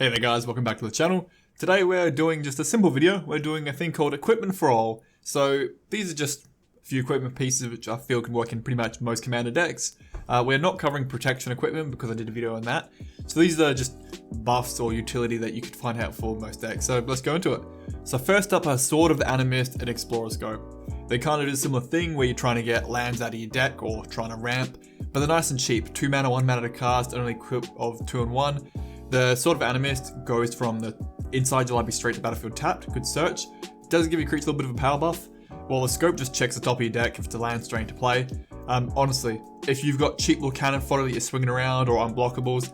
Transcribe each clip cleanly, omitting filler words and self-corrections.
Hey there guys, welcome back to the channel. Today we're doing just a simple video. We're doing a thing called equipment for all. So these are just a few equipment pieces which I feel can work in pretty much most commander decks. We're not covering protection equipment because I did a video on that. So these are just buffs or utility that you could find out for most decks. So let's go into it. So first up are Sword of the Animist and Explorer Scope. They kind of do a similar thing where you're trying to get lands out of your deck or trying to ramp, but they're nice and cheap. 2 mana, 1 mana to cast, and only equip of 2 and 1. The Sword of Animist goes from the inside your library straight to battlefield tapped. Good search. Does give your creature a little bit of a power buff, while the Scope just checks the top of your deck if it's a land strain to play. Honestly, if you've got cheap little cannon fodder that you're swinging around or unblockables,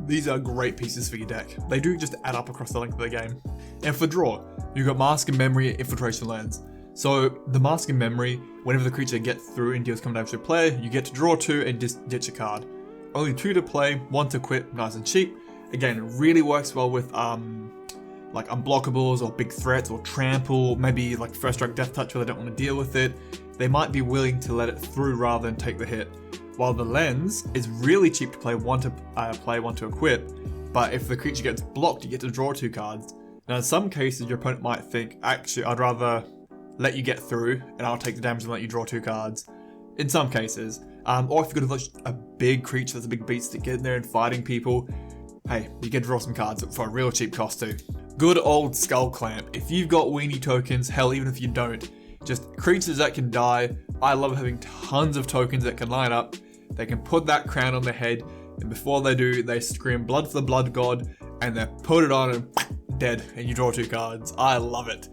these are great pieces for your deck. They do just add up across the length of the game. And for draw, you've got Mask and Memory and Infiltration Lens. So the Mask and Memory, whenever the creature gets through and deals common damage to a player, you get to draw 2 and ditch a card. Only 2 to play, 1 to equip, nice and cheap. Again, it really works well with like unblockables or big threats or trample, maybe like first strike death touch where they don't want to deal with it. They might be willing to let it through rather than take the hit. While the lens is really cheap to play, 1 to play, 1 to equip, but if the creature gets blocked, you get to draw 2 cards. Now in some cases, your opponent might think, actually, I'd rather let you get through and I'll take the damage and let you draw 2 cards. In some cases. Or if you've got a big creature that's a big beast to get in there and fighting people, hey, you get to draw some cards for a real cheap cost too. Good old Skull Clamp. If you've got weenie tokens, hell, even if you don't, just creatures that can die. I love having tons of tokens that can line up. They can put that crown on their head, and before they do, they scream blood for the blood god, and they put it on and dead, and you draw 2 cards. I love it.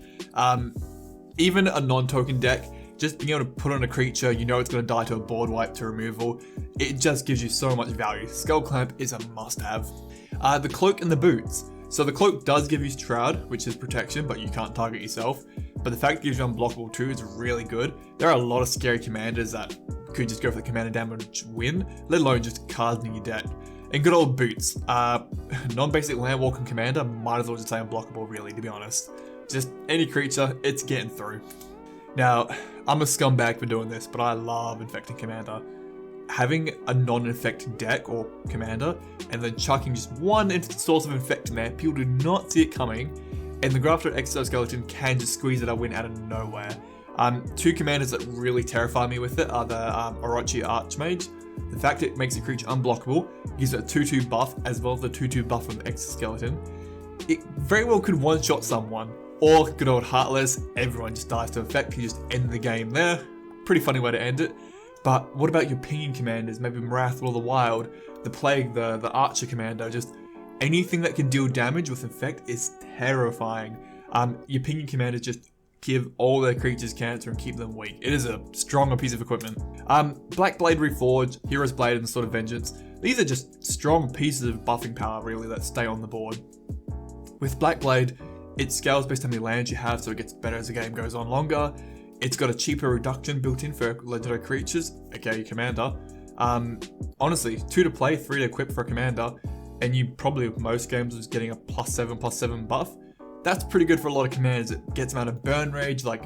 Even a non-token deck, just being able to put on a creature, you know it's going to die to a board wipe to removal, it just gives you so much value. Skull Clamp is a must-have. The Cloak and the Boots. So the Cloak does give you Shroud, which is protection, but you can't target yourself. But the fact it gives you unblockable too is really good. There are a lot of scary commanders that could just go for the commander damage win, let alone just cards in your deck. And good old Boots. Non-basic land walking commander, might as well just say unblockable really, to be honest. Just any creature, it's getting through. Now, I'm a scumbag for doing this, but I love Infecting Commander. Having a non-infect deck or commander, and then chucking just one source of infect in there, people do not see it coming, and the Grafted Exoskeleton can just squeeze it a win out of nowhere. 2 commanders that really terrify me with it are the Orochi Archmage. The fact it makes a creature unblockable gives it a 2/2 buff, as well as the 2/2 buff from the Exoskeleton. It very well could one-shot someone, or good old Heartless, everyone just dies to effect, you just end the game there. Pretty funny way to end it. But what about your pinion commanders, maybe Marathon or the Wild, the Plague, the Archer commander, just anything that can deal damage with Infect is terrifying. Your pinion commanders just give all their creatures cancer and keep them weak. It is a stronger piece of equipment. Black Blade Reforged, Hero's Blade, and Sword of Vengeance. These are just strong pieces of buffing power really that stay on the board. With Black Blade, it scales based on how many lands you have, so it gets better as the game goes on longer. It's got a cheaper reduction built in for legendary creatures, aka your commander. Honestly, 2 to play, 3 to equip for a commander, and you probably with most games is getting a +7/+7 buff. That's pretty good for a lot of commanders. It gets them out of burn rage, like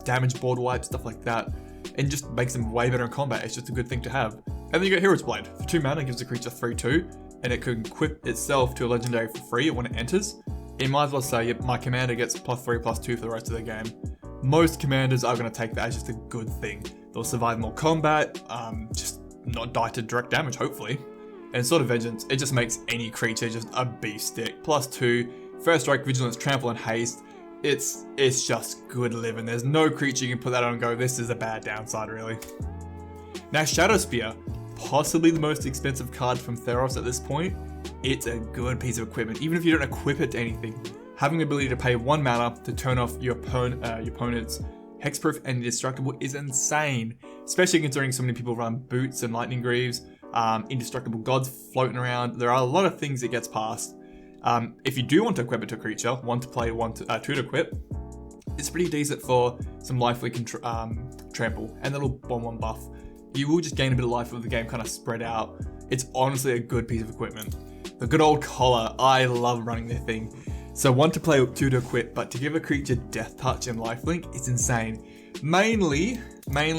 damage board wipe, stuff like that, and just makes them way better in combat. It's just a good thing to have. And then you got Hero's Blade. For 2 mana, it gives the creature 3/2, and it can equip itself to a legendary for free when it enters. You might as well say, yep, my commander gets +3/+2 for the rest of the game. Most commanders are going to take that as just a good thing. They'll survive more combat, just not die to direct damage, hopefully. And Sword of Vengeance, it just makes any creature just a beast stick. +2, first strike, vigilance, trample, and haste. It's just good living. There's no creature you can put that on and go, this is a bad downside, really. Now, Shadow Spear, possibly the most expensive card from Theros at this point. It's a good piece of equipment, even if you don't equip it to anything. Having the ability to pay 1 mana to turn off your opponent's hexproof and indestructible is insane, especially considering so many people run Boots and Lightning Greaves, indestructible gods floating around. There are a lot of things it gets past. If you do want to equip it to a creature, 1 to play, 2 to equip, it's pretty decent for some life leak and trample and a little 1/1 buff. You will just gain a bit of life with the game kind of spread out. It's honestly a good piece of equipment. The good old collar, I love running this thing. So 1 to play, 2 to equip, but to give a creature death touch and lifelink is insane. Mainly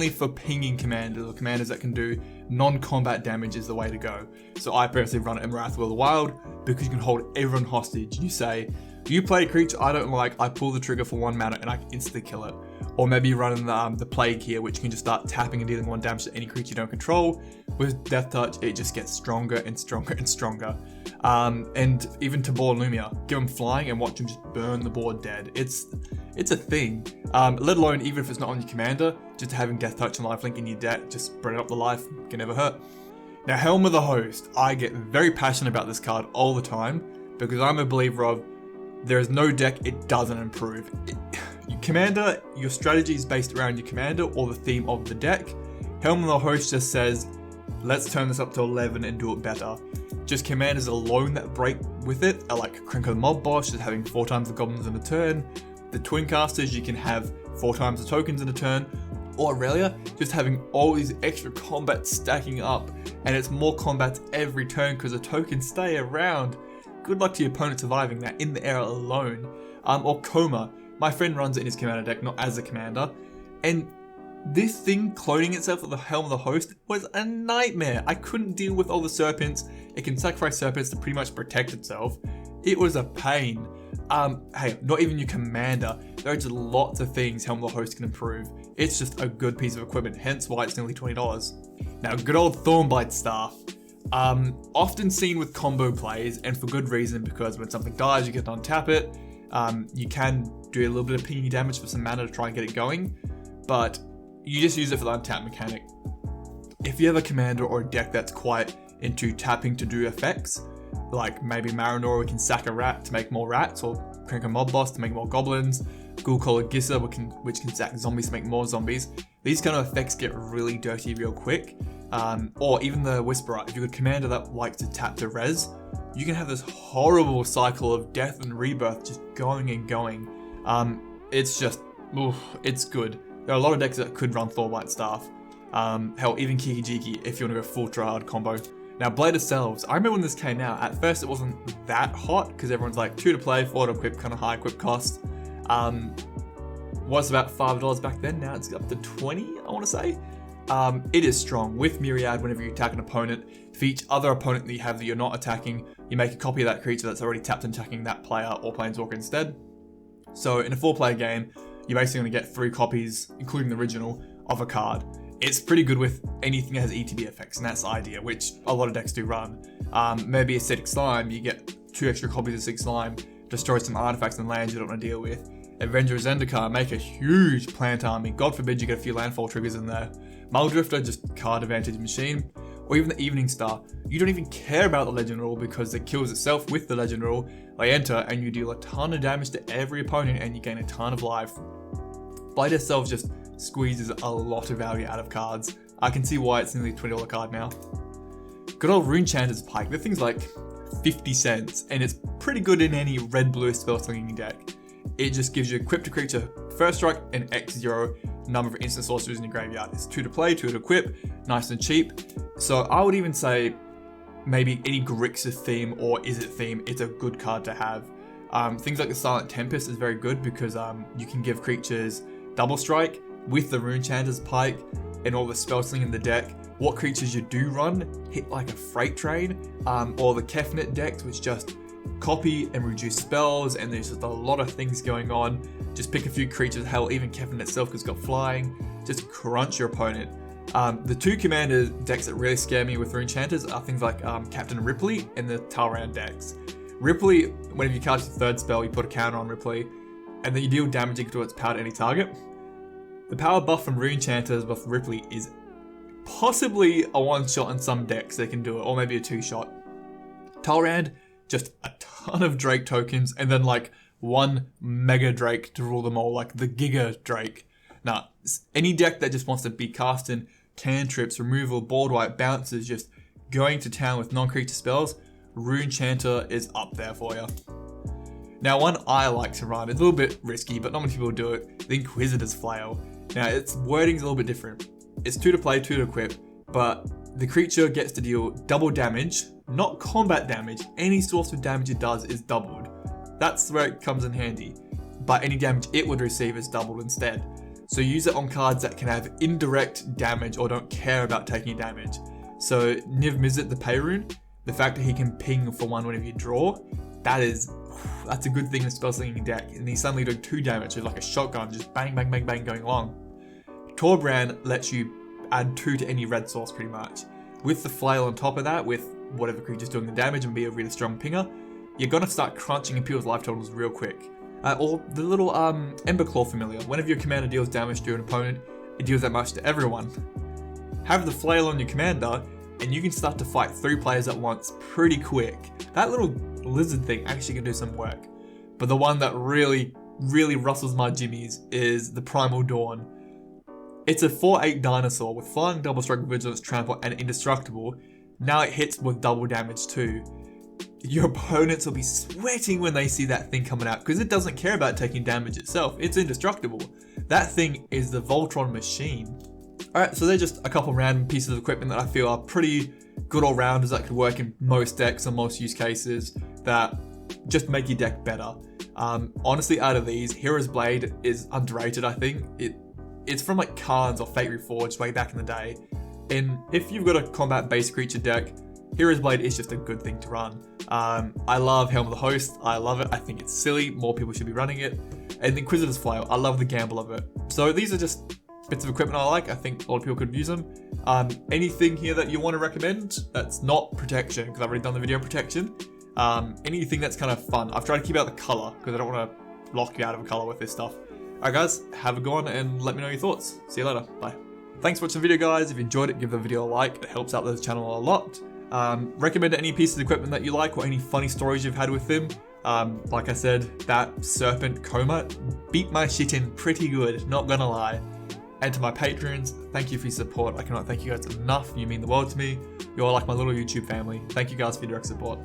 for pinging commanders or commanders that can do non-combat damage is the way to go. So I personally run it in Wrath of the Wild because you can hold everyone hostage. You say, you play a creature I don't like, I pull the trigger for 1 mana and I can instantly kill it. Or maybe you run in the Plague here, which you can just start tapping and dealing 1 damage to any creature you don't control. With Death Touch, it just gets stronger and stronger and stronger. And even Tabor Lumia, give them flying and watch them just burn the board dead. It's a thing. Let alone even if it's not on your commander, just having Death Touch and Lifelink in your deck, just spread up the life, can never hurt. Now, Helm of the Host, I get very passionate about this card all the time because I'm a believer of there is no deck it doesn't improve. Your commander, your strategy is based around your commander or the theme of the deck. Helm of the Host just says, let's turn this up to 11 and do it better. Just commanders alone that break with it are like Krenko the Mob Boss, just having 4 times the goblins in a turn. The Twin Casters, you can have 4 times the tokens in a turn. Or Aurelia, just having all these extra combats stacking up, and it's more combats every turn because the tokens stay around. Good luck to your opponent surviving that in the air alone. Or Coma. My friend runs it in his commander deck, not as a commander. And this thing cloning itself with the Helm of the Host was a nightmare. I couldn't deal with all the serpents. It can sacrifice serpents to pretty much protect itself. It was a pain. Hey, not even your commander. There are just lots of things Helm of the Host can improve. It's just a good piece of equipment, hence why it's nearly $20. Now, good old Thornbite Staff. Often seen with combo plays, and for good reason, because when something dies, you get to untap it. You can do a little bit of pinging damage for some mana to try and get it going, but you just use it for the untap mechanic. If you have a commander or a deck that's quite into tapping to do effects, like maybe Marinor, we can sack a rat to make more rats, or Krenko Mob Boss to make more goblins, Ghoul-Caller Gissa, which can sack zombies to make more zombies. These kind of effects get really dirty real quick. Or even the Whisperer, if you're a commander that likes to tap to res, you can have this horrible cycle of death and rebirth just going and going. It's just, it's good. There are a lot of decks that could run Thornbite Staff. Hell, even Kiki-Jiki if you want to go full tryhard combo. Now, Blade of Selves, I remember when this came out, at first it wasn't that hot, because everyone's like 2 to play, 4 to equip, kind of high equip cost. Was about $5 back then, now it's up to 20, I want to say. It is strong. With Myriad, whenever you attack an opponent, for each other opponent that you have that you're not attacking, you make a copy of that creature that's already tapped and attacking that player or planeswalker instead. So in a 4-player game, you're basically going to get 3 copies, including the original, of a card. It's pretty good with anything that has ETB effects, and that's the idea, which a lot of decks do run. Maybe Acidic Slime, you get 2 extra copies of Acidic Slime, destroy some artifacts and lands you don't want to deal with. Avenger of Zendikar, make a huge plant army. God forbid you get a few landfall triggers in there. Muldrifter, just card advantage machine. Or even the Evening Star. You don't even care about the legend rule because it kills itself with the legend rule. They enter and you deal a ton of damage to every opponent and you gain a ton of life. Blade itself just squeezes a lot of value out of cards. I can see why it's nearly a $20 card now. Good old Rune Chanter's Pike. The thing's like 50 cents and it's pretty good in any red-blue spell slinging deck. It just gives you equip to creature first strike and X0 number of instant sorceries in your graveyard. It's 2 to play, 2 to equip, nice and cheap. So I would even say maybe any Grixis theme or Izzet theme, it's a good card to have. Things like the Silent Tempest is very good because you can give creatures double strike with the Rune Chanter's Pike and all the spell sling in the deck. What creatures you do run hit like a freight train, or the Kefnet decks, which just copy and reduce spells, and there's just a lot of things going on. Just pick a few creatures, hell, even Kefnet itself has got flying, just crunch your opponent. The 2 commander decks that really scare me with Rune Chanters are things like Captain Ripley and the Talrand decks. Ripley, whenever you cast your 3rd spell, you put a counter on Ripley, and then you deal damage equal to its power to any target. The power buff from Rune Chanters with Ripley is possibly a 1-shot in some decks that can do it, or maybe a 2-shot. Talrand, just a ton of Drake tokens, and then like 1 Mega Drake to rule them all, like the Giga Drake. Now, any deck that just wants to be casting cantrips, removal, board wipe, bounces, just going to town with non-creature spells, Rune Chanter is up there for you. Now, one I like to run, it's a little bit risky, but not many people do it, the Inquisitor's Flail. Now, its wording's a little bit different. It's 2 to play, 2 to equip, but the creature gets to deal double damage, not combat damage. Any source of damage it does is doubled. That's where it comes in handy. But any damage it would receive is doubled instead. So use it on cards that can have indirect damage or don't care about taking damage. So Niv Mizzet, the pay rune, the fact that he can ping for 1 whenever you draw, that's a good thing in a spell slinging deck. And he's suddenly doing 2 damage with like a shotgun, just bang, bang, bang, bang going along. Torbrand lets you add 2 to any red source pretty much. With the flail on top of that, with whatever creature's doing the damage and be a really strong pinger, you're gonna start crunching people's life totals real quick. Or the little Emberclaw familiar. Whenever your commander deals damage to an opponent, it deals that much to everyone. Have the flail on your commander, and you can start to fight 3 players at once pretty quick. That little lizard thing actually can do some work. But the one that really, really rustles my jimmies is the Primal Dawn. It's a 4/8 dinosaur with flying, double strike, vigilance, trample, and indestructible. Now it hits with double damage too. Your opponents will be sweating when they see that thing coming out because it doesn't care about taking damage itself. It's indestructible. That thing is the Voltron machine. Alright, so they're just a couple random pieces of equipment that I feel are pretty good all-rounders that could work in most decks and most use cases that just make your deck better. Honestly, out of these, Hero's Blade is underrated, I think. It's from like Khans or Fate Reforged way back in the day. And if you've got a combat-based creature deck, Hero's Blade is just a good thing to run. I love Helm of the Host. I love it. I think it's silly. More people should be running it. And Inquisitor's Flail. I love the gamble of it. So these are just bits of equipment I like. I think a lot of people could use them. Anything here that you want to recommend that's not protection, because I've already done the video on protection. Anything that's kind of fun. I've tried to keep out the color because I don't want to lock you out of a color with this stuff. Alright guys, have a go on and let me know your thoughts. See you later. Bye. Thanks for watching the video, guys. If you enjoyed it, give the video a like. It helps out the channel a lot. Recommend any pieces of equipment that you like or any funny stories you've had with them. Like I said, that Serpent Coma beat my shit in pretty good, not gonna lie. And to my patrons, thank you for your support. I cannot thank you guys enough. You mean the world to me. You're like my little YouTube family. Thank you guys for your direct support.